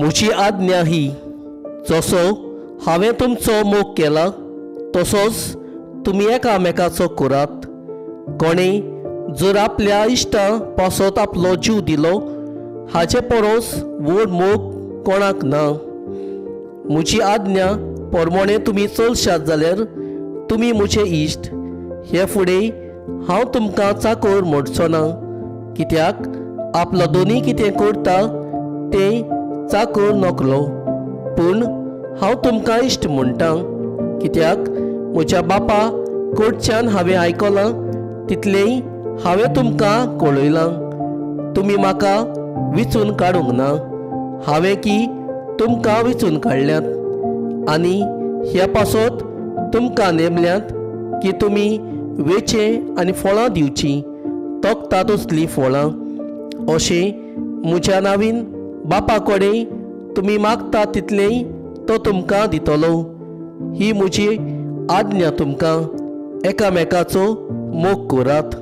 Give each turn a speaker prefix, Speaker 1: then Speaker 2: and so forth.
Speaker 1: म्हजी आज्ञा ही, जसो हांवें तुमचो मोग केला तसोच तुमी एकामेकाचो करात. कोणेय जर आपल्या इश्टा पासत आपलो जीव दिलो हाचे परस व्हड मोग कोणाक ना. म्हजी आज्ञा प्रमाणे तुमी चलशात जाल्यार तुमी म्हजे इश्ट. हे फुडें हांव तुमकां चाकर म्हणचो ना, कित्याक आपलो दोनी कितें करता तें चाकर नकलो. पूण हांव तुमकां इश्ट म्हणटा, कित्याक म्हज्या बापा कडच्यान हांवें आयकलां तितलेंय हांवें तुमकां कळयलां. तुमी म्हाका विचून काडूंक ना, हांवें की तुमकां विचून काडल्यात. आनी ह्या पासत तुमकां नेमल्यात की तुमी वेचे आनी फळां दिवची, तोखता तसलीं फळां. अशें म्हज्या नांवीन बापा कडेन तुमी मागता तितलेंय तो तुमकां दितलो. ही म्हजी आज्ञा तुमकां, एकामेकाचो मोग करात.